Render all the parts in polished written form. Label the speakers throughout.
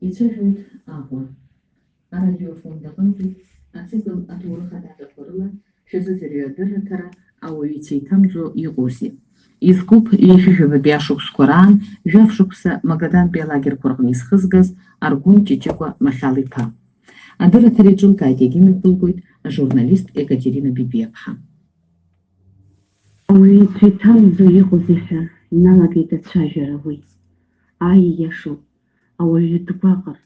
Speaker 1: Ицәажәоит Аҟәа, арадиофонда аҟынтәи ацикл аҭоурых адаҟьақәа рыла шәазыӡырҩы адырраҭара ауаҩы ицеиҭамӡо иҟоузеи. Изкуп ҩышәижәабатәи ашықәсқәа раан жәаф шықәса Магадантәи алагерқәа рҟны изхызгаз Аргәын Ҷиҷыкәа Махьал-иԥа. Адырраҭара иҿылкааит иагьимҩаԥылгоит ажурналист Екатерина Бибиаԥҳа.
Speaker 2: Ауаҩы ицеиҭамӡо иҟоузеи ҳәа иналагеит ацәажәара уи. Аи иашоуп, ауаҩы дгәаҟыр,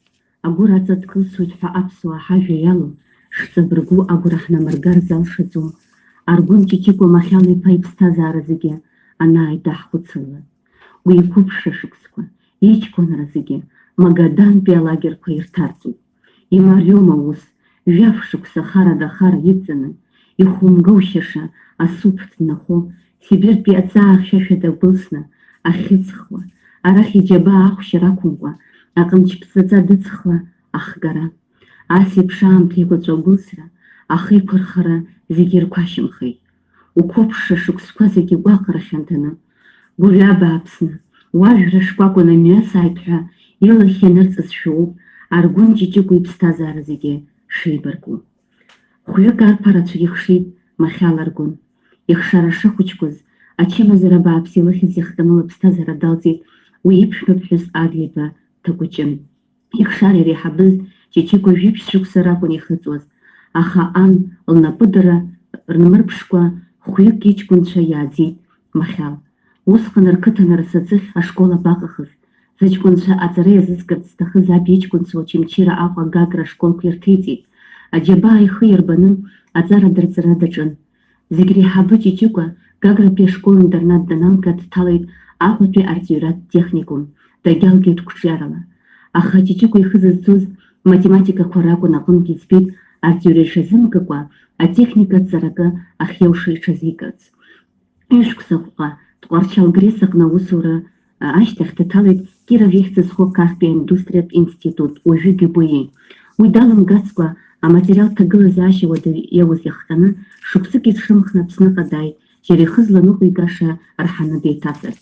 Speaker 2: агәыр аҵа дкылсуеит ҳәа аԥсуаа ҳажәа иалоу, шҵабыргу агәра ҳнамыргар залшаӡом, Аргәын Ҷиҷыкәа Махьал-иԥа иԥсҭазаара зегьы анааидаҳхәыцылла. Уи иқәыԥшра шықәсқәа, иҷкәынра зегьы Магадантәи алагерқәа ирҭарҵоит. Имариоума ус, жәаф шықәса хара-дахара идҵаны, ихәымгаушьаша асуԥ днахо, Сибиртәи аҵаа хьшәашәа дагәылсны, ахьыҵхуа, арахь иџьабаа ахәшьара акәымкәа, аҟамч ԥҵаҵа дыҵхуа ахгара. Ас еиԥш аамҭа еиқәаҵәа агәылсра, ахеиқәырхара зегьы ирқәашьымхеит. Уқәыԥшра шықәсқәа зегьы гәаҟра хьанҭаны, гәырҩа бааԥсны, уажәра шкәакәаны мҩасааит ҳәа илахь ианырҵазшәа ауп Аргәын Ҷиҷыкәа иԥсҭазаара зегьы шеибарку. Хәҩык арԥарацәа ихшеит Махьал Аргәын. Ихшара шыхәыҷқәаз, ачымазара бааԥс илыхьыз иахҟьаны лыԥсҭазаара далҵит уи иԥшәмаԥҳәыс Адлеиба Ҭакәыҷын. Ихшара иреиҳабыз Ҷиҷыкәа жәиԥшь шықәса ракәын ихыҵуаз, аха ан лнапыдара рнмырԥшкәа хәҩык иҷкәынцәа иааӡеит Махьал. Усҟан рқыҭан расаӡыхь ашкол абаҟахыз, зыҷкәынцәа аҵара иазызгарц зҭахыз аб иҷкәынцәа Очамчыра Аҟәа Гагра ашколқәа ирҭеиҵеит. Аџьабаа ихы иарбаны аҵара дырҵара даҿын. Зегь реиҳабы Ҷиҷыкәа Гагратәи ашкол интернат даналга дҭалеит Аҟәатәи артиҩратә техникум, дагьалгеит қәҿиарала. Аха Ҷиҷыкәа ихы зызцоз математикақәа ракәын аҟынтәи иӡбеит артиҩра ишазымгакәа атехника ҵаракы ахьиауша иҽазикырц. Ҩышықәсаҟа Тҟәарчал Грес аҟны аусура ашьҭахь дҭалеит Киров ихьӡызхо Каспиа индустриатә институт, уажәы ГБИ. Уи далымгацкәа аматериал ҭагылазаашьа уадаҩ иауз иахҟьаны шықәсык изшымхны Аԥсныҟа дааит, џьара ихы зланыҟәигаша рҳаны деиҭасырц.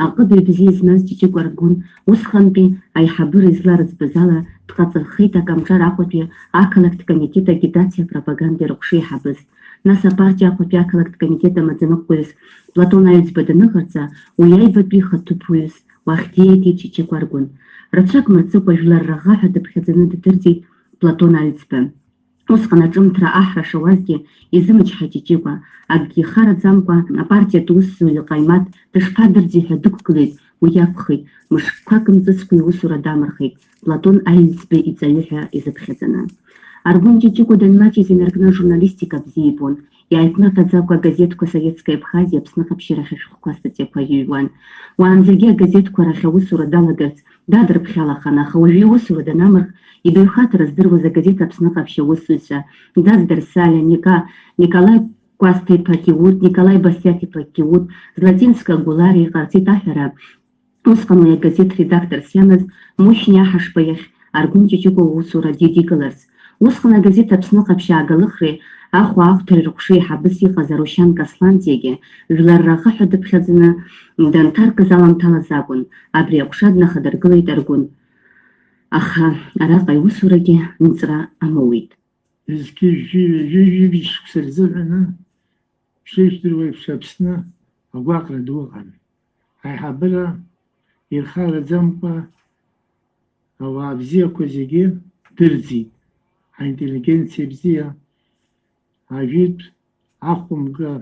Speaker 2: Аҟыбаҩ бзиа змаз Ҷиҷыкәа Аргәын усҟантәи аиҳабыра изларыӡбаз ала дҟаҵархеит Акамҿар Аҟәатәи ақалақьтә комитет агитациа пропаганда рыҟәша иҳабыз. Нас апартиа Аҟәатәи ақалақьтә комитет амаӡаныҟәгаҩыс Платон Аҩӡба даныҟарҵа, уи аибатәи хатәыԥуаҩыс уахь диеитеит Ҷиҷыкәа Аргәын. Рацәак мырҵыкәа жәлар раӷа ҳәа дыԥхьаӡаны ддырӡит Платон Аҩӡба. Усҟан аҿымҭра аҳра шауазгьы изымычҳаит Ҷиҷыкәа, акгьы ихараӡамкәа апартиатә усзуҩ иҟаимаҭ дышԥадырӡи ҳәа дықәгылеит. Уи акәхеит, мышққәак мҵыцкәа иусура дамырхеит Платон Аҩӡба иҵаҩы ҳәа изыԥхьаӡаны. Аргәын Ҷиҷыкәа данмаҷыз инаркны журналистика бзиа ибон. Иааиԥнаҟьаӡакәа агазеҭқәа Советская Абхазиа Аԥсны ҟаԥшьырахь ашәҟәқәа статиақәа иҩуан. Уаанӡагьы агазеҭқәа рахь аусура далагарц дадырԥхьалахан, аха уажәы иусура данамырх, ибаҩхатәра здыруаз агазеҭ Аԥсны ҟаԥшь аусзуҩцәа Даз Дарсалиа, Николаи Кәасҭа-иԥа Киут, Николаи Басиаҭ-иԥа Киут, Златинска Гулариа иҟарҵеит аҳәара. Усҟан уи агазеҭ редакторс иамаз Мушьни Аҳашба иахь Аргәын Ҷиҷыкәа усура дидикыларц. Усҟан агазеҭ Аԥсны ҟаԥшь аагалыхреи ахәа ахәҭареи рыҟәша иҳабыс иҟаз Арушьан Каслантиагьы жәлар раӷа ҳәа дыԥхьаӡаны данҭаркыз аламҭалаз акәын. Абри аҟәша днахадыргылеит Аргәын. Аха араҟа иусурагьы нҵра амоуит.
Speaker 3: Жәибжь шықәса рзыҳәаны шеижәдыруа еиԥш Аԥсны агәаҟра ду ыҟан. Аиҳабыра ирхараӡамкәа ауаа бзиақәа зегьы дырӡит. Аинтеллигенциа бзиа, ажәытә ахәымга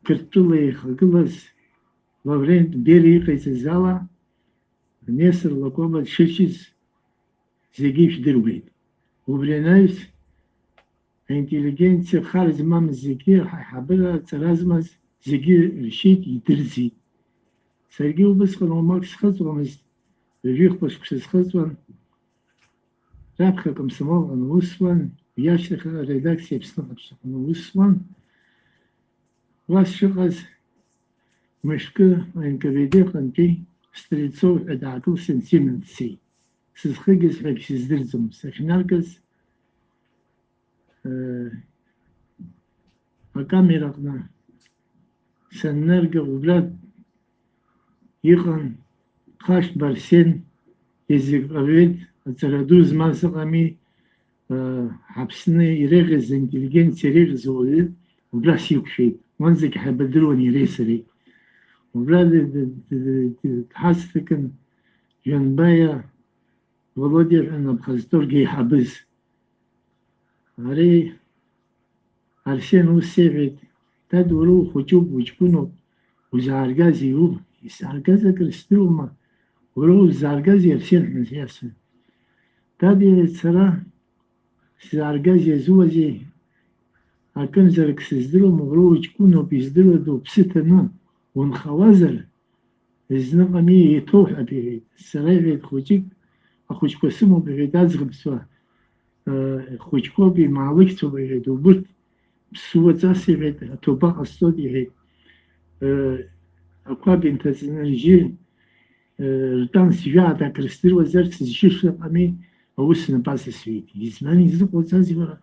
Speaker 3: Қырҭтәыла ихагылаз Лаврент Бериа иҟаиҵаз ала Нестор Лакоба дшыцәаз зегьы ишәдыруеит. Убри анаҩс аинтеллигенциа хар змамыз зегьы, аиҳабыра ҵара змаз зегьы ршьит, идырӡит. Саргьы убысҟан уамак схыҵуамызт, ҩажәихәба шықәса схыҵуан, раԥхьа Комсомол аҟны усуан, иашьҭахь аредакциа Аԥсны ҟаԥшь аҟны усуан. Уас шыҟаз мышкы НКВД ҟынтәи Стрельцов ҳәа даакылсын сыманы дцеит. Сызхыгаз ҳәагь сыздырӡом. Сахьнаргаз акамера аҟны саннарга убра иҟан Хашт Барсен, езыҟаҩеит Ацарадуз масыгами حبسنا يرغز انتليجنس يرغز هو وبلاس يكشيت منزك حبدرون يريسري وبلاد تحسكن جنبايا володя на бхазторги حبس علي عرسين وسيفت تدورو خجوب وجبونو وزارغازي هو زارغازا كريستوما ورو زارغازي عرسين نسياسا تادي تسرا زارغازي زوزي أكن زرك سزدرو مغرو وجبونو بيزدرو دو بستنا ونخوازر إزنقني يتوح أبيهيد السراغي خوجيك أخوش قسمو بيهيد أزغب سوا خوشكو بمعلق تبعه دوبرت بسوة تاسي توبا أستودي أقوى بنت زنجي رتان سجاعة كريستير وزارت سجيش أمي أوسنا باس سويتي يزماني يزدق وتازي ورا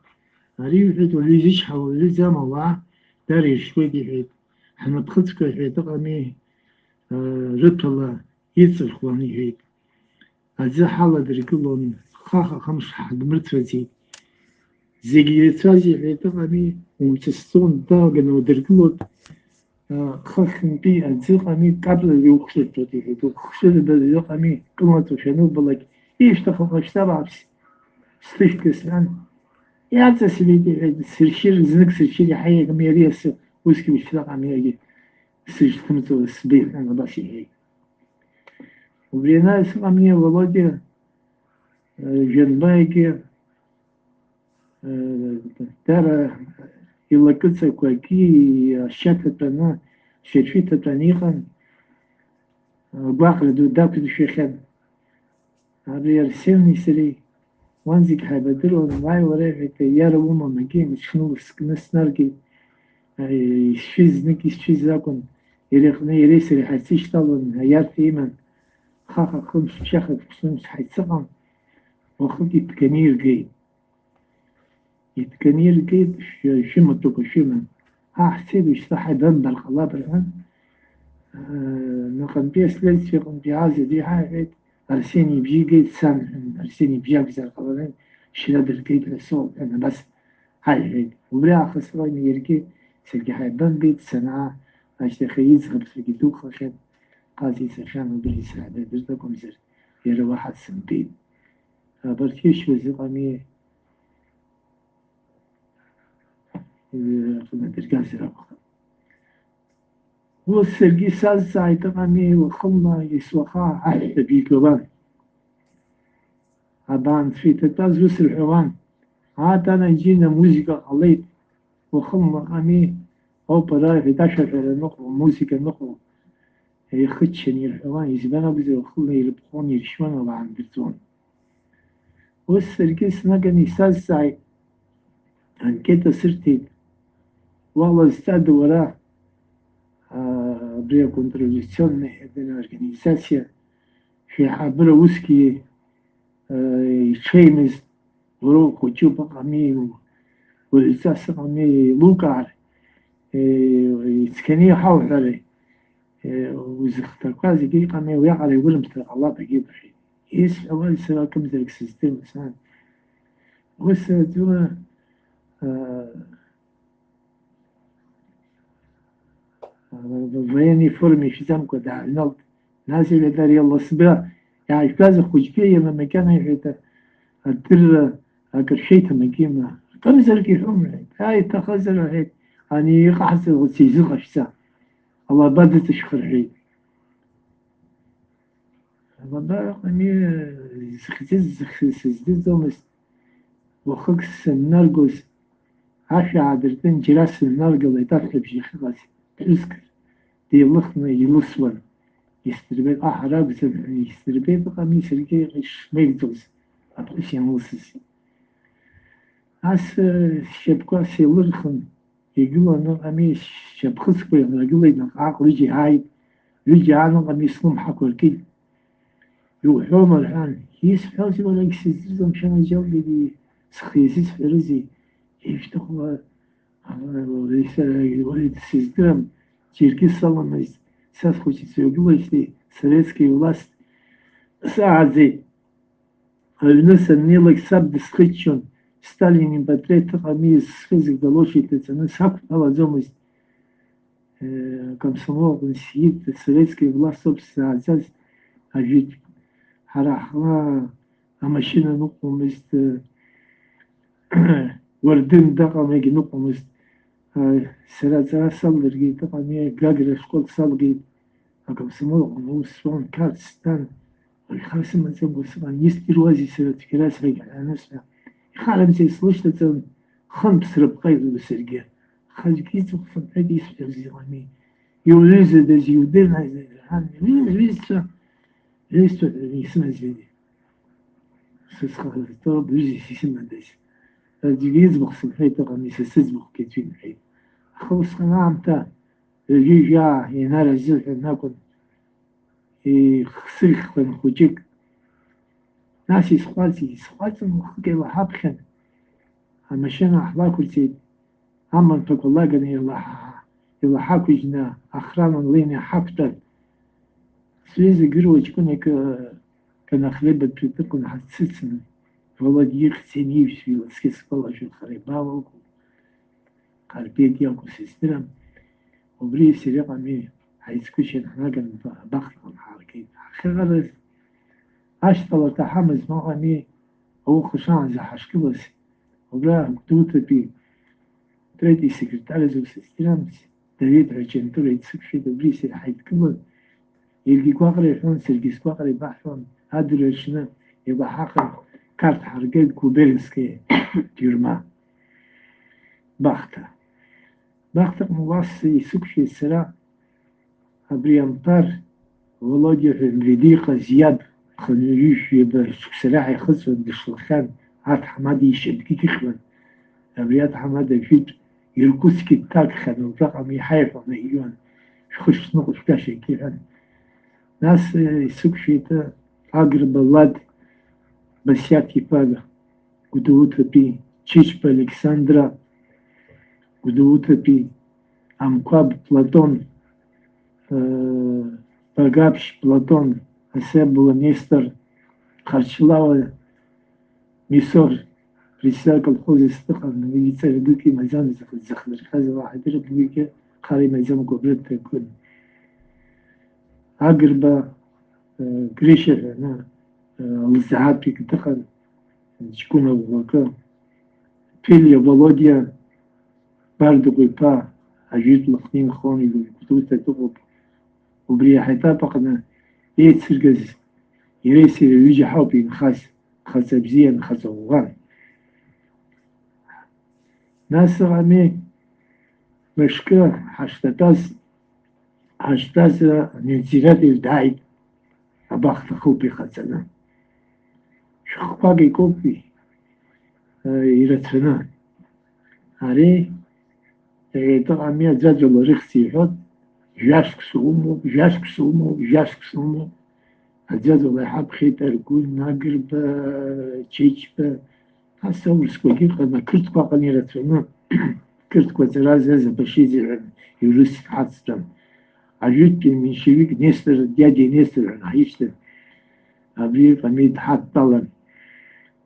Speaker 3: أريد هيد وليزيش حاولي زام الله داري شوي دي هيد حنا بخلتك هيد أمي رت الله يتصل خواني هيد أجزاء حالة دريكلون خاخا خمس حد مرتفزي زيجيتازي هيد أمي ومتستون داغن ودركلون خاخن بي أجزاء أمي قبل اليوخشل تودي هيد وخشل باليوخ أمي قمتو شنو بلك إيش تخوف اشتبعبس ستيش كسلان يعطى سليدي هيد سرشير زنك سرشير حيا كميريس وسكي بشتاق أمي سرش كمتو السبيل أنا باشي هيد وبرينا اسم أمي володя جنبايكي ترى يلقيت كوكي شتتنا شتتنيخن باقي دو داك الشيخان هذا يرسلني سري وانزك حبدر معي وراه يا وما مكين شنو سكنس نرجي يشيز يشيز لكم يريخني يريسري حسيش طالن هيات إيمان خاخا خمس شخص خمس حيتسقم وخد يتكنير جيد يتكنير جيد شمتوك شمن حسيب يشتاح دم بالخلاب الآن نقم بيس ليس يقوم بعازة دي حاجة أرسيني بجي جيد سامح أرسيني بجاك زي القبلين شلاد الجيد للصوت أنا بس هاي جيد وبلا خسرين يركي سلقي حاجة دم جيد سنة أشتخي يزغب سلقي دوك خشب قاضي سخان وبلي سعادة درتكم زر يرى واحد سنتين بركيش وزقامي قلنا درقان زرابخ هو السرقي ساز ساعد قامي وخلنا يسوخا عهد بيكوبان عبان في تتاز وسر الحوان عاد أنا جينا موسيقى خليط وخلنا قامي أو براي في تاشر نقو موسيقى نقو يخدشني الحوان يزبانا بزي وخلنا يلبخون يرشوان وعن برتون والسرقي سنقني ساز ساعد عن كده سرتي والله استعد وراه بريا كونتروليسيون بين organizacja في حبر وسكي يشيمز وروح وجوب قمي والإساس قمي لوكار يسكني حول عليه وزختر قازي كي قمي ويقع يقول مستر الله بجيب حي إيش أول سنة كم ذلك سيستم مثلا وسه военной форме физамку да нал نازل دار يلا سبا يعني كذا خوشكية من مكان هيدا الدر أكر شيء تمكينا كم زرقي حمر هاي تخزر هيد أني قحص وتيزق أشتا الله بدت تشخر هيد الله بارك أني زخزز دومس وخكس النرجس عشا عدرتين جلاس النرجل يتفق بشي خلاص تذكر دي لخنا يلصون يستربي أحراب يستربي بقى ميسرقي غش ميجدوز أبقش ينوسس عس شبكة سيلرخن يقول أنا أمي شبخص بيهم يقول لي عقل يجي هاي يجي عنهم أمي سلم حكوا الكل يوحوم الآن يسحوزي ولا يكسيزهم شان الجولة دي سخيزيز فرزي يفتحوا وليد سيزدرم Черки соломность, сейчас хочется угловать советские власти саадзи, الناس النيلك سب سخيتشون ستالين باتريت قميص خزق دلوشي تتنس هاك على زومس комсомол сидит советский власть собственно азаз ажит харахла а машина нукумист وردن دقم يجي نقمست سرعة صلرجي طبعا هي جاجر شقول صلرجي أكم سمو نو سوان كاتستان الخاسم من زم وسبان يستير وازي سرعة كلاس رجع على نفسه خالم زي سلوش تزم خمس ربقي بسرجع خالج كيس وخفن هدي يسفر زيرامي يولز دز يودين هاي هان ليست يسمع زيني سخر طب يجي يسمع دز الجيز بخصم حيطة قميص السزبخ كتفين حيط خلص قناعم تا الجيج يا ينال الزلح ناكل خسيخ من خوجيك ناسي سخواتي مخكي وحابخن مشينا أحباكل تيد عمان فك الله قد يلا حاكو جنا أخرانا لينا حاكتر سويزي قروا تكونك كان أخليبت بيتكون حتسلسل والله يختين يمشي وسكس والله شو خريباوك قلبيت ياكو سيسترم وبري سريقا مي حيسكوشن احنا كان بخل عن حركين خير عاش طلعت حمز ما مي هو خشان زي حشكبس وبرا مكتوبة بي تريدي سكرتاري زو سيسترم داريد رجنتور يتسكشي دبري سي حيد كبل يلقي كواقري فون سرقيس كواقري بحفون هادو رجنا يبقى حقا كارت حرقيد كوبيلسكي تيرما باختا مواسي سكشي السرا أبريامبار ولادي في المريديقة زياد خنوريش يبقى سراحي خصوة دشلخان عاد حمادي يشبكي كيخوان أبريات حمادي فيت يركوسكي تاك خان وطاقم يحيف عن إيوان شخش نقش كاشي كيفان ناس سكشي تا أقرب اللاد بسياتي باغا قدوت بي تشيشبا الكسندرا قدوت بي أمقاب بلاتون Пагапш, Платон, Асебула, Нестор, Харчлава, Мисор, председатель колхоза Стахан, милиция Рыбки, Майзан, Захархаза, Вахадир, Рыбки, Хари Майзан, Кубрет, Кун. Агрба, Гриша, Лзахапи, Катахан, Чкуна, Вака, Пилья, Володя, Барду, Гуйпа, Ажит, Махнин, Хони, Кутуста, Тукуп, وبري حتى فقنا يتسرقز يريسي يجي حوبي خاص بزيان خاص وغان ناس غامي مشكلة حشتاز نزيرات الداعي أباخت خوبي خاصنا شخواقي كوبي يرتفنا عليه طبعا مية زاجل رخصي حد جاسك سومو هجاز الله حاب خيط أركون ناقرب تشيشبا هسا ورسكوكي قد كرت قاقني رتفنا كرت قوتراز هذا بشيزي يورس حادثا عجوت من شبيك نيستر ديادي نيستر عن حيشتر أبري قميد حاد طالا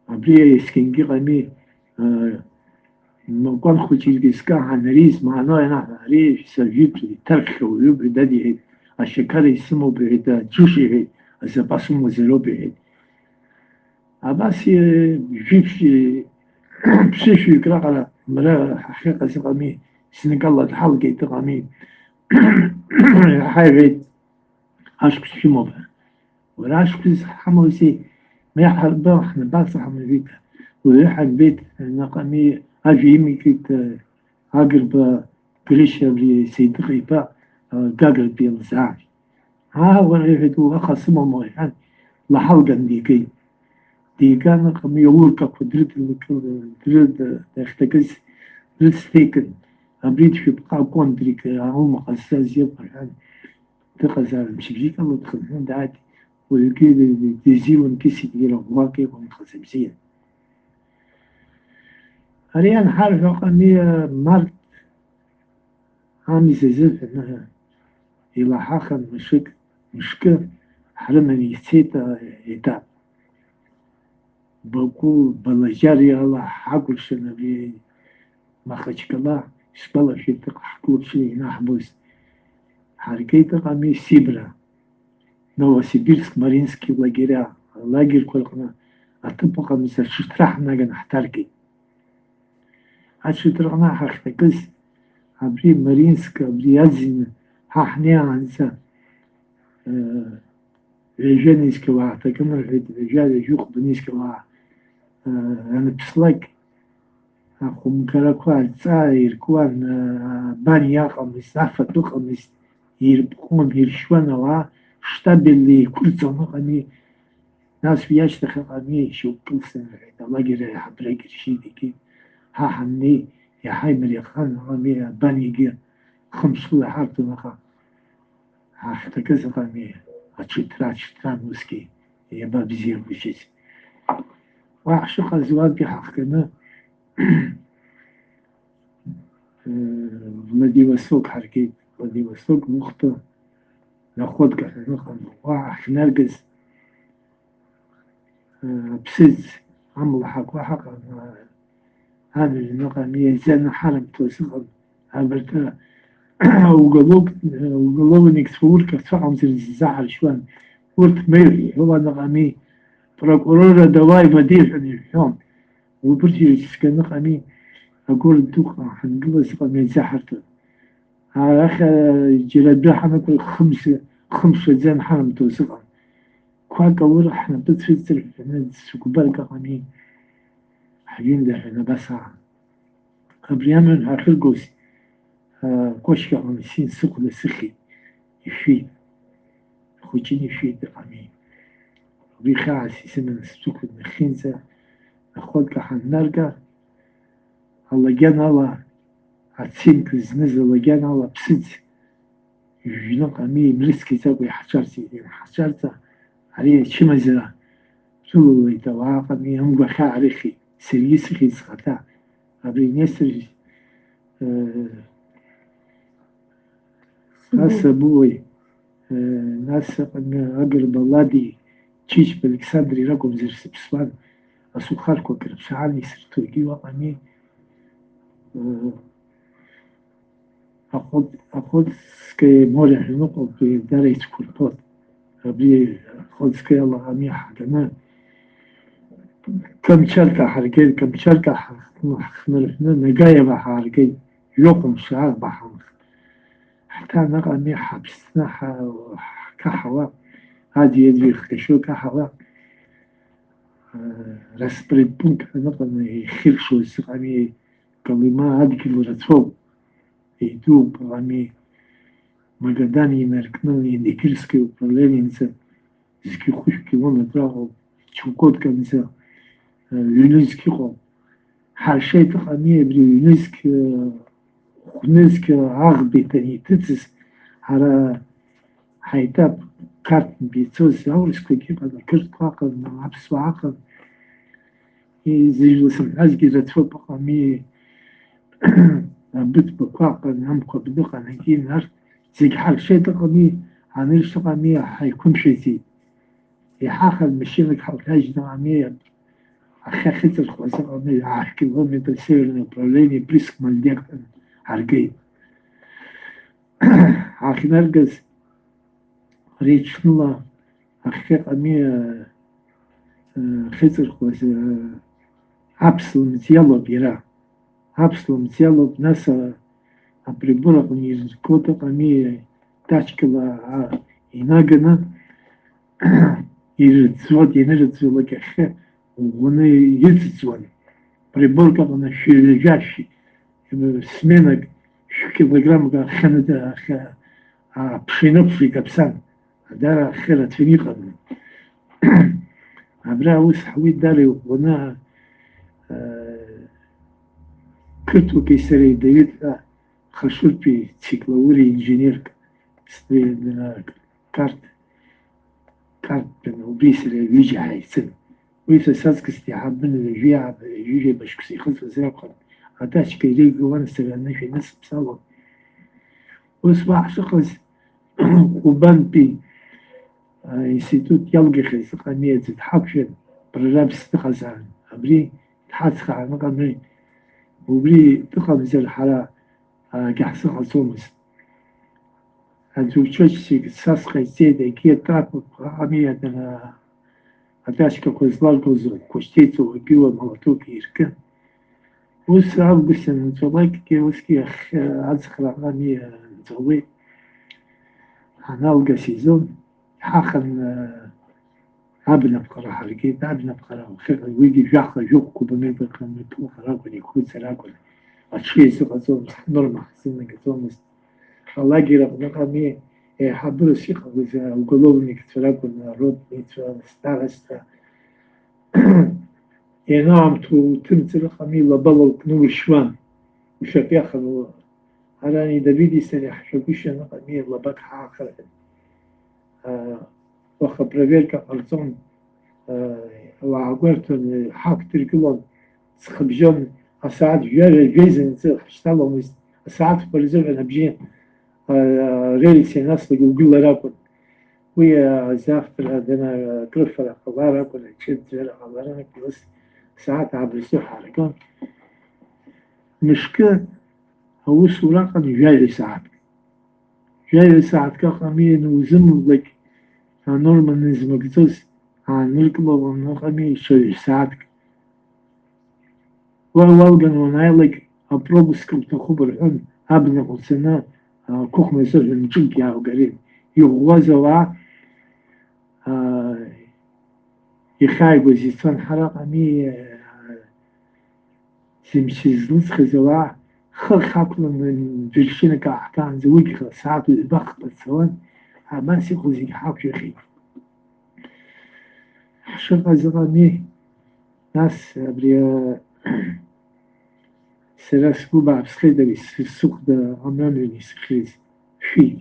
Speaker 3: أبري يسكنكي قمي نقول خوشي بسكا عن ريس معناه أنا ريش سجيب ترك ويبرد دادي الشكر يسمو بعدا جوشي هي أسباسمو زيرو بعد أباس يجيبش بشيش يقرأ على مرا حقيقة سقامي سنقال الحلقة تقامي حاجة عشق شمو بها ولا عشق حموسي ما يحرب احنا باصح من بيت ويروح البيت نقامي أجيمي كيت أقرب قريشة بسيد غيبا قاقل بيلزعج هو غيفتو أخصمو مويحان لحلقا دي كان قم يوركا قدرت درد اختكس درد ستيكن أبريد في بقى كونتريك هم قساس يبقى تقزال مش بجيك الله تخزن دعاتي ويكي ديزيون كيسي ديرا واقي ومخزن بزيان أريان حارف وقامية مارت عامي سيزلف إنها إلى حاخا مشكل حرمني سيتا إتاب بقول بلجاري الله حقول شنو بي Махачкала, спала фитер, хлопчили нахбус. Харкейта ками Сибра, Новосибирск, Маринский лагеря, лагерь колкна, а ты пока мы за шутрах нага нахтарки. А шутрахна хахтакис, абри Маринск, абри Язин, хахня анса, реженийский ва, таким режали жух бнийский ва, أنا بسلك أقوم كراكوال تاير كوان باني يقمس عفة تقمس يربقون يرشوان وا شتاب اللي كل زمان ناس فياش تخاني شو كل سنة الله جرى حبرك شيء ذيك ها حني يا حي مريخان غامي باني جي خمس ولا حرت نخا ها حتى كذا غامي أشتران مسكي يا باب زير بشيء وعشق الزواج حقنا Владивосток حركيت Владивосток نقطة ناخدك نقطة واحد نرجس بسز عمل حق وحق هذا النقطة ميزان حرم توسق عبرتها وقلوب نكسفور كتفعم زعل شوان قلت ميري هو نقامي بروكورور دواي بديل عن اليوم وبرجي كان نقامي أقول دوك حنقول سقى زحرته على آخر جلاد حنا خمسة زين حرم توسقى كواك أول إحنا بتفزر في سوق بالك قامين حين ده إحنا بس أبريان آخر جوز كوشك عن سين سوق لسخي يفيد خوتين يفيد قامين بيخاع سيسمن السوق المخينزة أخذك حنرجع الله جان الله عتسينك زنزل الله جان الله بسد يجنق أمي مرسكي تاقوي حشرتي حشرته عليه شمزة شو يتوعى قمي هم بخا عريخي سريسخي سخطا أبري نسر ناس أبوي ناس أقرب الله دي تشيش بالكسندري رقم زر سبسوان أسوخار كوكر بشعالي سرتوكي وقمي أخذ سكي مورح نقل بداريت كورتوت أبري أخذ سكي الله عمي حكنا كم شركة حركين كم شركة حنرفنا نقايا بحركين يوقم شعار بحر حتى نقامي حبسنا كحوا هذه يدري خشو كحوا رسبريت بونك نقل يخيرشو سقامي كلمة هذه كلمة رتوب يدوب عمي مقداني مركناني نكرسكي وبرلاني نسا زكي خوش كيلومتر أو شوكود كنسا يونسكي خو حاشي تقامي بري يونسك عغبي تاني تتس على حيتاب كارت بيتوز أورسكو كيف هذا كرت واقع عبس واقع يزيج لسم أزكي رتوب قامي بيت بقاقة نعم قبضقة نجين نار زي حال شيء تقامي عنيش تقامي حيكون شيء يحاخل مشينك حوتاج نعمية أخي خطر خواسة قامي عاحكي لهم تسير نبراليني بريسك مالديك عرقين عاكي نرقز ريتش نلا أخي قامي خطر خواسة عبسل متيالو بيرا Абслом тело наса приборах низ кота ками тачкала инагана ирцвот инерцвола кахе он ирцвон прибор как на шилежащий смена килограмм ханада пшенопфи капсан дара хера твиника абра ус حوي داري وانا كرتو كيسري دايت خشول بي تيكلوري انجينير ستري كارت وبيسري يجي حيسن ويسا ساسك استيحاب من الجيع يجي بشكسي خلص زرقا عتاش كيلي جوان سرنا في ناس بصالة وصباح شخص وبان بي انستيتوت يلقي خيس قامية تتحبشن برنامج تقزان أبري تحاسخ عن قمري وبري تقمز الحلا قحصة خصومس هنزوجتش ساسخ زيادة كي تعرف عمية أنا أتاشك كوزلال كوز كوشتيتو وكيو ملاتوك يركن وس أبغى نتولاك كي وسكي أزخر عمية نتولي هنالقى سيزون حقا عبنا بقرا حركيت عبنا بقرا خير ويجي جاخ جوك كوبمي بقرا متو خراكو يكون سراكو أشياء سقطوا نورما حسنا كتوم الله يجرب نقامي حبر الشيخ وقلوبني كتراكو روب ستارستا نعم تمثل خمي لبلو كنور شوان وشافي خلو هراني دبيدي سريح شوكيش نقامي لبك حاخر وخبربيرك أرزون وعقرت حاك تركلون سخبجون أساعد جاري جيزن اشتغلوا أساعد فرزون أنا بجين ريلي سيناس لقول راكن ويا زافتر هذانا كرفر الله راكن تشد الله راكن بس ساعات عبر السوح على كون مشكلة هو سوراقا جاي ساعات كخمين وزم لك نورمال نزم كتوس نركبه ونخمي شوي ساعات والجن ونايلك أبروبس كنت خبر عن أبني قصنا كوخ مسر نجيب يا وقريب يغوزوا يخايب وزيتون حرق أمي سمشيزلس خزوا خاكل من جلشنا كأحكام زوج ساعات البخت بتسوان ما سيقول زي حاك يخي شوف أزغاني ناس أبريا سراسكو بعبسخي داريس في السوق دا عمامي سخيز في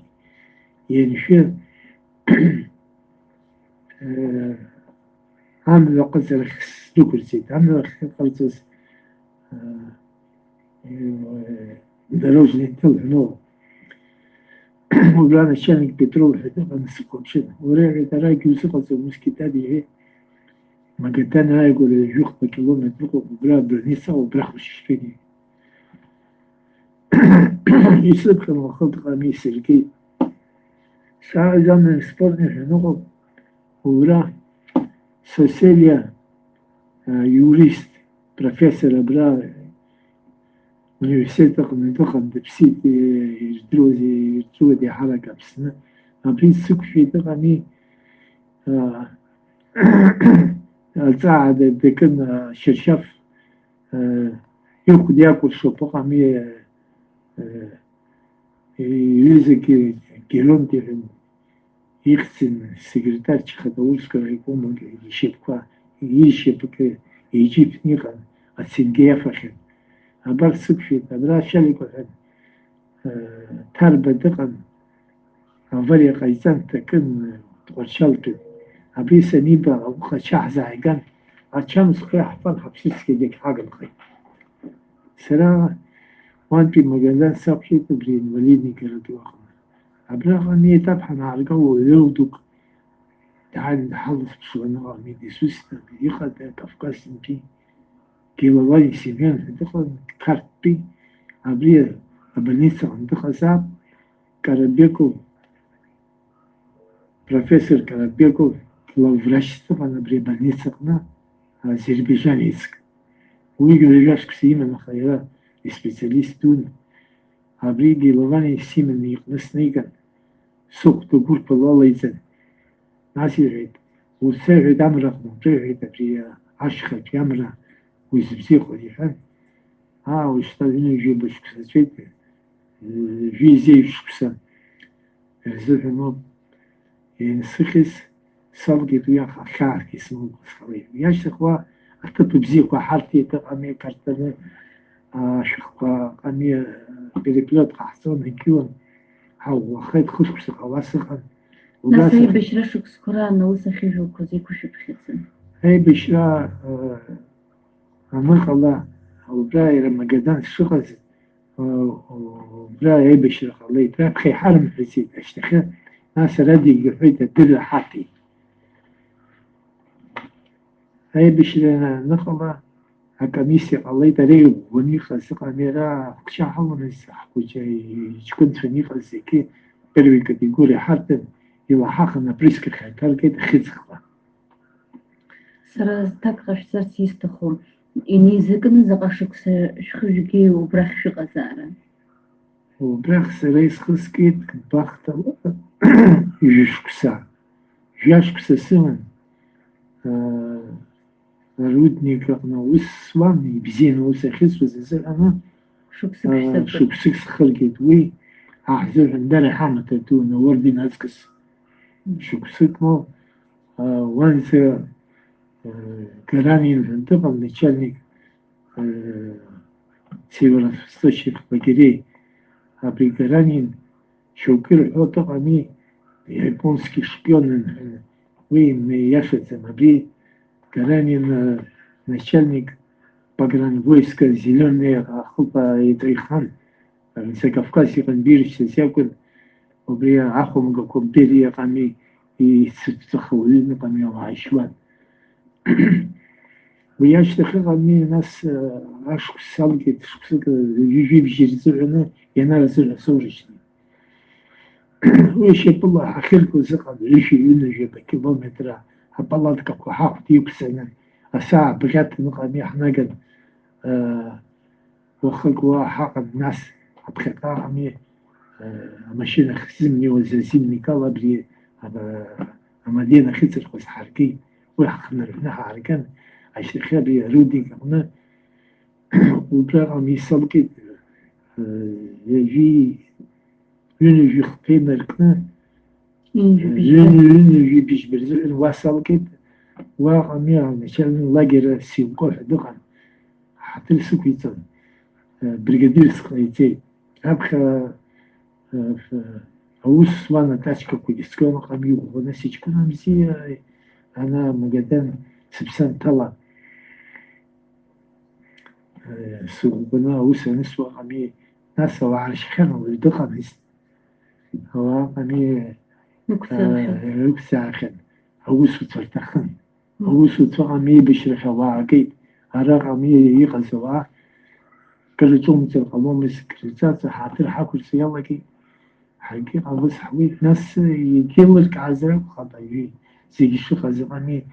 Speaker 3: يعني في عامل قصر سلوكر زيت عامل قصر دروج نتل نو وبلانا شانك بترول حتى نسكون شنو وريع تراكي وسقط المسكتادي هي ما قتنا يقول جوخ بكيلومتر وبلا برنيسا وبرخش فيني يسلك كما خلط قميص الكي ساعة زمن سبورني في نقط وبرا سوسيليا يوريست بروفيسور برا universiteit منطقة بسيط يجدروا دي حركة بسنة أبين سوق في تقني تساعد بكن شرشف يأخذ يأكل شوفق مي يوزك كيلومتر يخسن السكرتير تخدموش كيكون يشبكوا يشبك يجيب نيقا السنجيا فخر أبغى سوق في تبرا شركة تربة دقن أولي قيزان تكن تقشلت أبي سنيبا أو خشاح زعجان الشمس خي حفل حبسيس كديك حاجة الخي سرا وان في مجالات سابشي تبرين وليدني كردو أخنا أبرا أني تبحث على الجو يودك تعال نحلف بشغلنا غامي دي سوسنا يخد كفكاس نبي كيلو واي سيمين دخل كاربي أبري أبنيسا عندك ساب كاربيكو بروفيسور كاربيكو لو فرش طبعا أبري بنيسا قنا أذربيجانيسك ويجي رجاش كسيمة خيرا سبيشاليستون أبري جيلواني سيمن يقنص نيجان سوق تقول بالله يزن ناسي ريد وسير دامرة مطير أبري عشقة كامرة ويزبزيق وليحان ويشتغلين يجيب بشكسات فيزي بشكسات زوج نوب ينسخس صبغي ويا خار كيسمو بخوي ياش تخوا أكتب بزيق وحالتي تقامي كارتنا شخوا قامي بريبلات قحصون هكيون هاو خيط خشكس قواسخن
Speaker 2: ناسي بشرا شكس كران وسخي جو كوزي كوشي بخيتن
Speaker 3: هاي بشرا أمر الله وبراي لما قدان الشغل وبراي بشرا الله يترى بخي حرم حسيت أشتخي ناس ردي قفيت الدر حاتي هاي باش نقلا هكميسي قليت عليه ونيخا سقا ميرا كشا حول نسح وجاي كنت في نيخا زيكي بروي كاتيجوري حتى يلا حقنا بريسك خاكال كده خزخلا
Speaker 2: سر تاكغش سر تيستخو إني زكن زقاشك شخجكي وبرخ شغزارا
Speaker 3: وبراخ سريس خسكيت باخت يجشكسا جاشكسا سمن رودني كنا وسواني بزين وسخس وزيزر أنا
Speaker 2: شكسك شتبت
Speaker 3: شكسك خلقت وي أحزر عندنا حامة تون وردي ناسكس شكسك مو وانس كراني الانتقل نتشالني سيورا استشيخ بكري أبي كراني شوكر حوطة قمي японский шпион وين яшется набри Гаранин начальник погранвойска зеленый хупа и Трейхан Закавказье Канбирич Сякун обрия Ахум Гакубдерия Ками и Цухауин Ками Ашван وياشتخي قمي ناس عشق سالجت شخصك يجيب جيرزرنا ينال زورجني ويش بالله حكيلكو زقد عيشي ينجب كيلومتر بالله تكو حاف ديوك سنة الساعة بغات نقامي احنا قد وخلقوا حق الناس بخطا عمي ماشينا خزمني وزازمني كالا بلي مدينة خسر خوز حركي وحقنا رفناها حركان عشت خابي رودي كمنا وبرا عمي سالكت يجي ينجي خطينا ركنا ينجي بيش برزق وصل كده وعمي مثلا لاجر سيمكو حدقا حتى السكويتان بريغادير سكويتي أبخا أوس وانا تاشكا كويسكونا قمي وانا سيجكونا مزي أنا مقدان سبسان طلع سوقنا أوس نسوا قمي ناس وعرش خير ودقا نست هو قمي نكساخن أوس وترتخن أوس وتقمي بشرخ واقيت أرى قمي يغزوا كرجوم تلقلوم السكرتات حاطر حاكل سيالكي حقيقة بس حويت ناس يكيلك عزرق خطايجي زي الشيخ زماني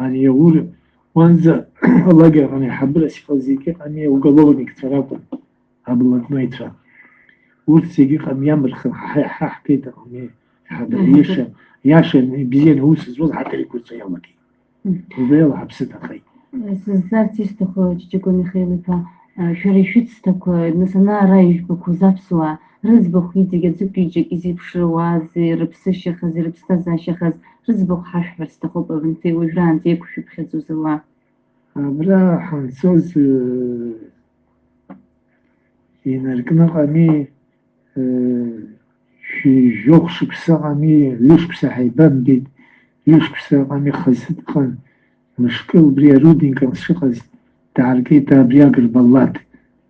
Speaker 3: أنا يقول وانزا الله جا أنا حبل أسيق زيكي أنا وقلوني كتراكم قبل ما يترا ورسيجي قام يمر حكيت قام حبل ياشا بزين هو سزول حتى يكون سيالكي وبيلا حبستها خي
Speaker 2: زارتي استخو تجيكوني خيلفا شريشت такое نسنا رايش بكو زابسوا رزبخ يدي جزبيجك يزيب شروازي ربسشي خزي ربستازا شخز رزبخ حشفر استخو بنتي وجران تيكو شو بخزوز الله
Speaker 3: برا حنسوز ينرقنا قامي شي جوخ شكسا قامي ليش كسا حيبان بيت ليش كسا قامي خزت قان مشكل بريا رودين كان شخص تعرقيتا برياق البلات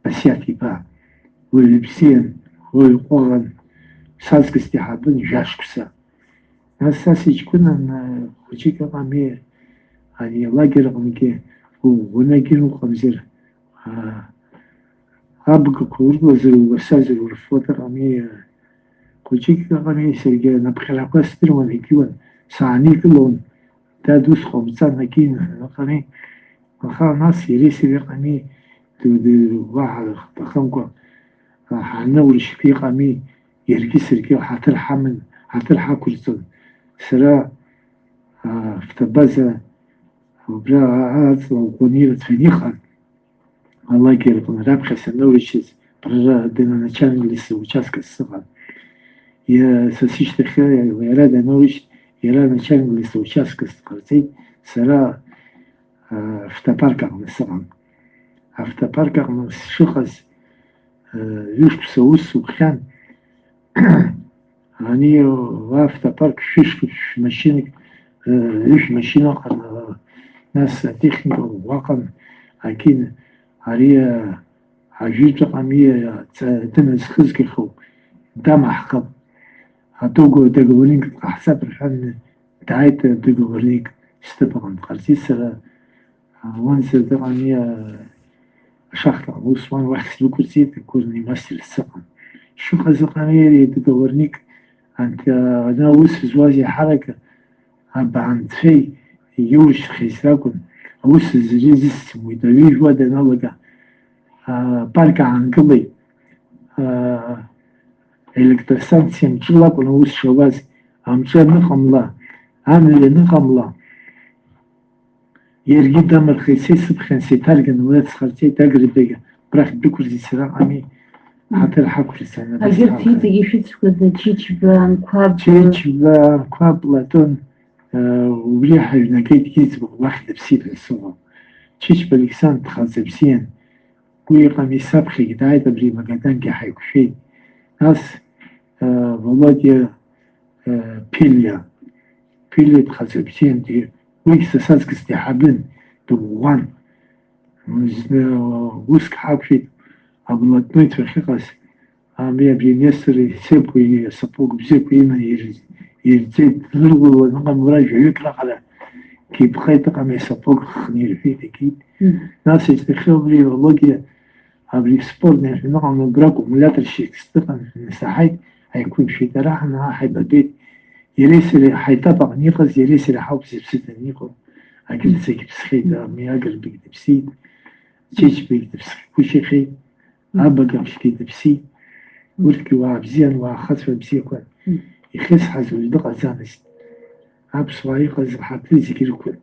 Speaker 3: أسياتي با والبسين والقوغن سازك استحابن جاشكسا ناساسي جكونا خوشيكا قامي هاني لاجر قمكي وناجر وخمزير أبقى كور وزر وسازر ورفوتر قامي خوشيكا قامي سرقا نبخلا قاستر ونكيوان سعني كلون تادوس خمسان نكين قامي وخا ناس يريسي قامي دو واحد خطخمكو حنور شكي قامي يركي سركي وحتلحى من حتلحى كل صد سرا فتبازا وبرا عاد وقنيرة فنيخا الله يكرمكم رابخة سنوريشز برا دينا نشان لسه وشاسك الصغر يا ساسيش تخيل ويراد نوريش يراد نشان لسه وشاسك الصغر سرا فتباركا من الصغر فتباركا من الشخص يوش بسوس وكان أني وافتا بارك فيش ماشينك يوش ماشينة ناس تكنيك وواقع أكيد هريا عجيب قامية تنس خزكي خو دام حقب هتوجو تجولينك حسب الفن تعيت تجولينك استبقى قرتي سر وانزل طبعا شخطة وصوان واحد بكرسي تكون يمثل السقم شو خزقانية تدورنيك أنت أنا وس زواجي حركة أبا عند في يوش خيساكن وس زريزس ويدويش ودا نلقى باركة عن قلي إلكترسانسي مطلق ونوس شواز أمشي نقم الله عامل نقم الله يرجع دم خيسي سبخن سيتارجن ولاد خرتي تقرب براخ بكرسي سراء أمي حتى الحكر سنة
Speaker 2: أجر تيجي يشوف كذا تيجي بان كواب
Speaker 3: كواب لاتون وريحة نكيد كيز واحد بسيط الصغر تيجي بالإنسان تخزب بسين كوي قامي سابخي قداي تبري مقادان كي حيكوشي ناس والله بيليا تخزب بسين دي ويكس ساس كستحابن دوان وسك حابشي أبلات نويت في خقاس عمي بينيسري سيبوي سبوق بسيبوي ما يرزيد ذرغل ونقم مراجع يقرأ على كي بخيط قام يسبوق خنير فيه أكيد ناس يستخدموا لي والله أبري سبورت يعني نقم نبراكو ملاتر شيك استقن مساحي هيكون في تراح أنا حيبقى بيت يريسلي حيطبق نيقظ يريسلي حوبس بسيطة نيقظ أكيد سيك بسخيدة مياقر بيك بسيط تيج بيك بسخيد كوشي خيد أبقى مش كيد بسيط وركي وعبزيان وخطفة بسيكوان يخس حزو يدقى زانست عبس وايقظ حتى ذكر كل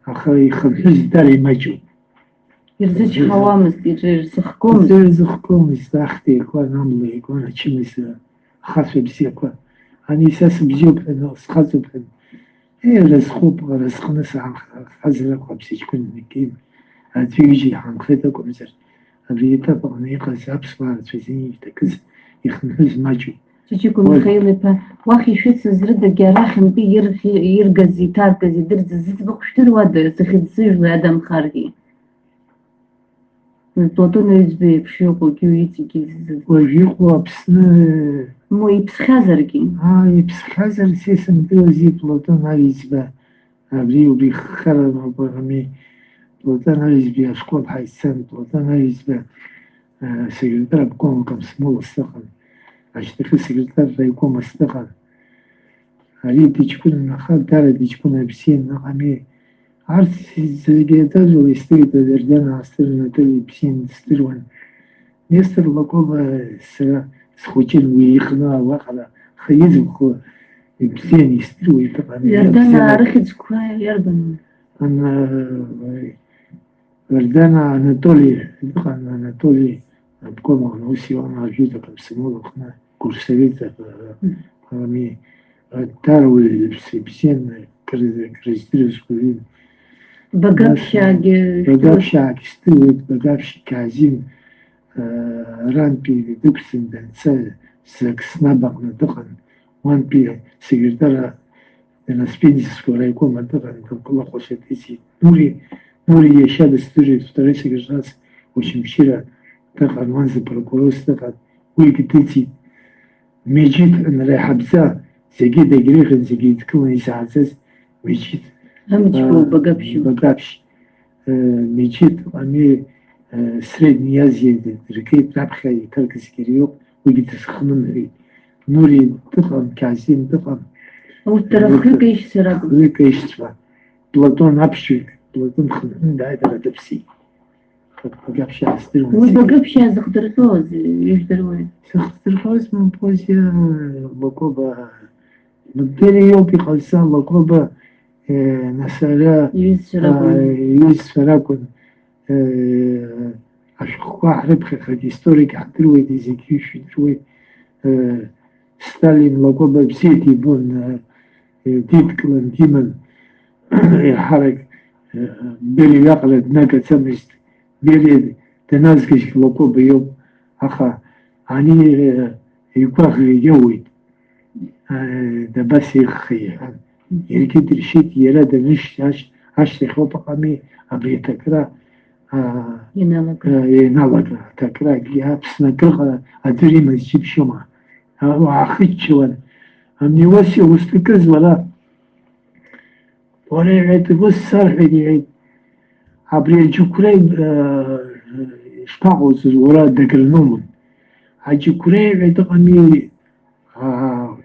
Speaker 3: أخي خمس داري مجو
Speaker 2: يرزج حوامس يرزخكم
Speaker 3: يرزخكم يستاختي كوان عملي كوان تشمس خطفة بسيكوان أني ساس بجيب أنه سخطو بأن إيه رزخوب رزخنا ساعة خزلك وبسيج كن نكيم أتيجي عن خيطك ومزر أبريتا بغني يقز أبس وارد في زيني تكز يخنهز ماجو
Speaker 2: تجيكم خيلي با واخي شوت زرد الجراحم بي يرقزي تارقزي درز زيت بقشتر واد تخد سيج وادم خارجي البلاطون يزبي بشيوقو كيويتي كيزيز
Speaker 3: ويجيقوا بسنا
Speaker 2: مو يبسخازركي
Speaker 3: يبسخازر سيسم دوزي بلاطون هايزبا أبريو بيخرم وبغمي بلاطون هايزبي أشكول حيسان بلاطون هايزبا سيكرتار بكون كم سمول استقل أشتغل سيكرتار يكون مستقل هريد تكون نخال دارة تكون بسين نقمي عرس زيجيتاج ويستوي تدردان عسترنا تلي بسين ستروان نيستر لقوبة سخوتين ويخنا وقلا خيز وخو بسين يستروي طبعا
Speaker 2: يردانا رخد كوايا يردانا
Speaker 3: أنا وردانا أناتولي بكون مغنوسي وأنا عجوزة كمسمول وخنا كورساليتا فهمي تارو بسين كريستيرس كولين بقابشاك استويت بقابش كازين رانبي دكسن دانسا سكسنا بقنا دقن وان بي سيكرتارا أنا سبيدس سكورا يكون منطقة كل خوشتيسي نوري يشاد استوري تطري سيكرتاس وشمشيرا دقن وانز بروكوروس دقن ويكتيتي ميجيت أنا رايح أبزا زيجي دقريغن زيجي تكون يساعدز ميجيت
Speaker 2: همجكو بقابش
Speaker 3: ميجيت أمي سريد نيازي ركيت رابخي تركز كريو ويجي تسخنن ري نوري دقن كازين دقن
Speaker 2: والترخيق ايش سرقوا؟
Speaker 3: خليك ايش تفا بلاطون أبشي بلاطون خلقن دايد على دبسي بقابش أسترون
Speaker 2: والبقابش زخدرتوز ايش دروي؟
Speaker 3: زخدرتوز من بوزيا لقوبة مدري يوبي خلصان لقوبة نسالا يوز فراكون أشخوا حربخي خد هيستوريك حتروي ديزيكيوشن تروي ستالين لقوبة بسيتي بون تيتكلن تيمن حرك بيلي يقلد ناكا تسمست بيلي تنازكش لقوبة يوم أخا عني يقاخي يوي ده بس يخي يركد رشيت يراد مش عش تخوط قامي أبي تكرا ينالك تكرا جيها بس نكرا أدري ما يجيب شما وعخيت شوال أمني واسي وستكز ولا يعيد بس صار عيد абри аџьықәреи ишԥаҟоу уара дагьырнумын. Аџьықәреи иҳәеит ыҟами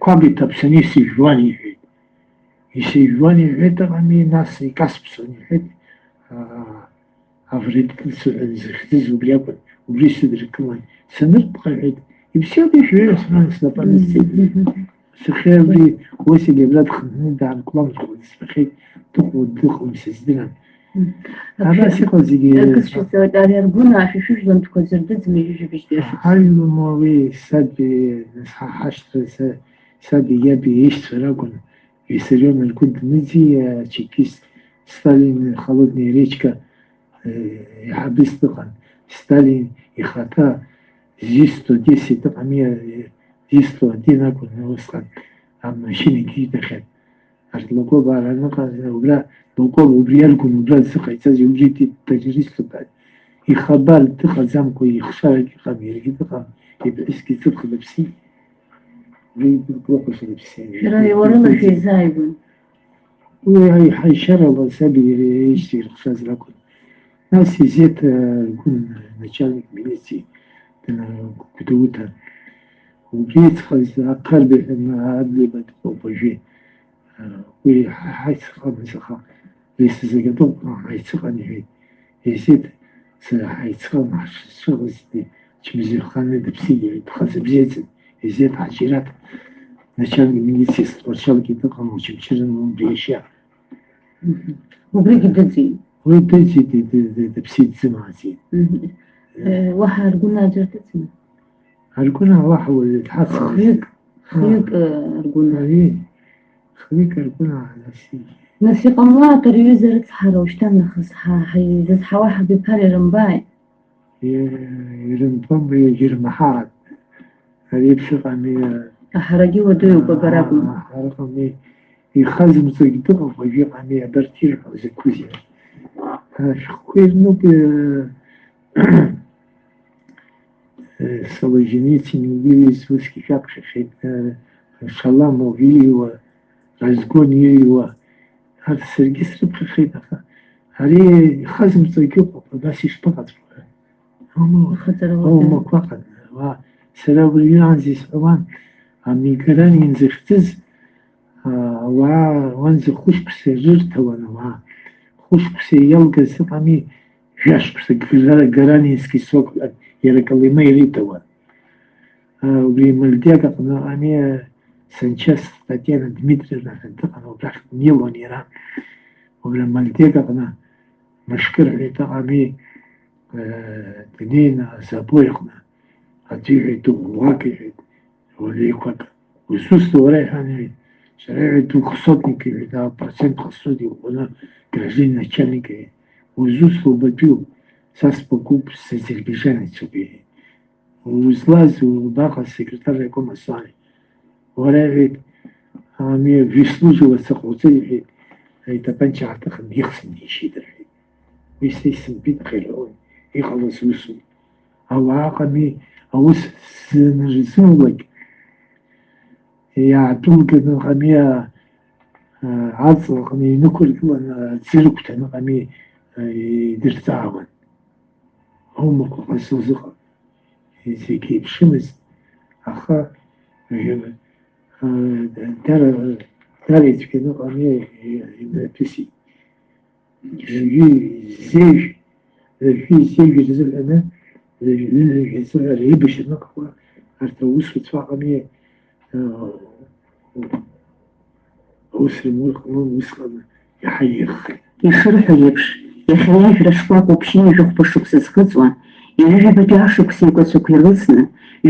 Speaker 3: қәаб иҭаԥсаны исыжәуан иҳәеит. Исыжәуан иҳәеит ыҟами, нас икасԥсон иҳәеит. Авредкылс зыхьӡыз убри акәын, убри сыдрикылан. Саныртәха иҳәеит, ибзиоуп ишәҳәо снапы анысҵеит. Сахьа абри Уасили абра дхынҳәны даанкәламӡуан сфахьеит, дыҟоу сыздырам. Абас иҟоу зегьы
Speaker 2: ари аргәына ашәишәыжәлантәқәа зырдыӡми ижәжәабжьгьы ашәышықәса?
Speaker 3: ҳаҩлома уи саби ҳашҭра саби иаби еишьцәа ракәын. Виссарион Иркут-Дмитрий, чекист, Сталин холодная речка, иҳабыс дыҟан. Сталин ихаҭа Зи-110 ыҟами, Зи-101 акәын усҟан амашьына икижьҭахьан. Арлакоба араныҟаз убра Лакоба убри иаргәын убра дзыҟаиҵаз убри терориступ ҳәа. Ихабар дыҟаӡамкәа ихшарагь ыҟам, иаргьы дыҟам, иԥҳәысгьы ҵыԥха дыԥсит.
Speaker 2: Шәара иуарыла шәеизааигәан.
Speaker 3: Уи ҳаишьарала саби еишьцәа ирыхшаз ракәын. Нас изиет гәын начальник милиции Гәдоуҭа. Убри иҵхаз ақарбаҳәан адлеиба дыҟоуп уажәы. Уи ҳаицыҟамыз аха исзагатәуп ҳаицыҟан иҳәеит. Изиет ҳаицыҟан ҳшыцәыӷызгьы чмазаҩханы дыԥсит иҳәеит, хазы бзиаӡан. Изиет Ҳаџьараҭ начальник милиции спортшалгьы дыҟам, Очамчыран убри иашьа.
Speaker 2: Убригьы дыӡит.
Speaker 3: Уи дыӡит, дыԥсит дзымааӡеит.
Speaker 2: Уаҳа аргәына аӡәыр дыӡма?
Speaker 3: Аргәына уаҳа уаҩы дҳацын.
Speaker 2: Хҩык аргәына.
Speaker 3: Хҩык аргәына насит.
Speaker 2: Нас иҟамлааит рҩыза рыцҳара уажәшьҭан нахыс изызҳауа ҳабиԥара ирымбааит.
Speaker 3: Ирымбом ирмаҳааит. Ари ԥшыҟами.
Speaker 2: Аҳарагьы уадаҩуп агара акәым.
Speaker 3: Аҳара ыҟами, ихазымҵогьы дыҟоуп, уажәы ыҟами, абарҭ ирҳәо закәызеи. Шәҟәқәа ирнуп Солженицин ииҩыз усгьы шәаԥхьахьеит, Шаламов ииҩуа, Разгон ииҩуа, саргьы срыԥхьахьеит, аха ари ихазымҵогьы ыҟоуп, абас ишԥаҟаҵәҟьоу? Аумақәа ҟан. Сара уажәраанӡа исҳәауан, Мигаранин захьӡыз ауаа уанӡа хәышықәса рырҭауан ауаа. Хәышықәса иалгаз ыҟами, жәашықәса Гаранински срок иара калима ириҭауан. Убри Мальдиак аҟны ыҟами, Санчас Татьяна Дмитриевна ҳәа дыҟан, убрахь днеиуан иара. Убри Мальдиак аҟны Машкыр ҳәа ыҟами, днеины азабой аҟны аӡәы иҳәеит, ӷәӷәак иҳәеит, уаҩеиқәак. Узусҭа уара иҳәан иҳәеит, сара иҳәеит двухсотник иҳәеит, процент хасуд иӷәӷәаны гражданин начальник иҳәеит. Узусҭа убатәиуп, са спокуп с азербайџанецуп иҳәеит. Узлаз убаҟа секретар райком Асуани. Уара иҳәеит, вислужила саҟауҵар иҳәеит, итапанча ааҭыхын ихсны ишьит рҳәеит. Уи са исымбеит, аха ирҳәоит, иҟалаз усуп. Ауаа ыҟами, аус зынрзымлак иаадәылганы ыҟами, аҵла аҟны инықәыргыланы аӡы рықәҭаны ыҟами, идырҵаауан. Аумақәа ҟазҵоз ыҟам. Зегьы еиԥшымызт, аха дара ицәгьаны ыҟами, имҩаԥысит. Ржәы изеижә рзыҳәаны реибашьраны ыҟақәа арҭ аусуцәа ыҟами, аус рымурхны усҟан иаҳа ирхеит.
Speaker 2: Ишырҳәо еиԥш, иахьа иажәра шкәакәа ԥшьны жәохәԥа шықәса зхыҵуа, иҩажәабатәи ашықәса еиқәаҵәақәа ирылсны,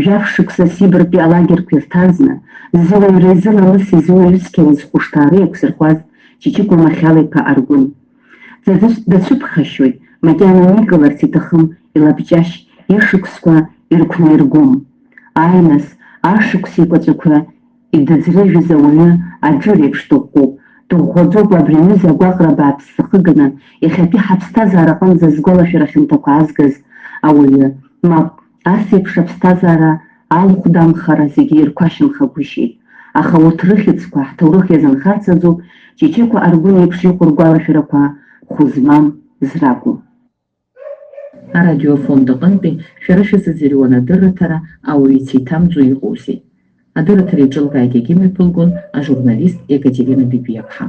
Speaker 2: жәаф шықәса сибртәи алагерқәа ирҭазны, зыуаҩра изылалыс изуаҩыцқьала зхәышҭаара еиқәзырхәаз Ҷиҷико Махьал-иԥа Аргәын. Дацәыԥхашьоит, макьана никыларц иҭахым илабҷашь ишықәсқәа ирықәнаиргом. Ааи нас, ашықәса еиқәаҵәақәа идыӡрыжәыз ауаҩы аџыр еиԥш дыӷәӷәоуп. Дыӷәӷәаӡоуп абри аҩыза агәаҟра бааԥс ахыганы, иахьатәи ҳаԥсҭазаара аҟынӡа згәалашәара хьанҭақәа аазгаз ауаҩы. Мап, ас еиԥш аԥсҭазаара алхәдамхара зегьы ирқәашьамхагәышьеит. Аха урҭ рыхьыӡқәа ҳҭоурых иазынхарц азоуп Ҷиҷико Аргәын еиԥш иҟоу ргәалашәарақәа хәы змам зракәым.
Speaker 1: Арадиофонд аҟынтәи шәара шәзыӡырҩуан адырраҭара ауаҩы иҭамӡо иҟоузеи? Адырраҭара иҿылкааит иагьимҩаԥылгон ажурналист Екатерина Бибиаԥҳа.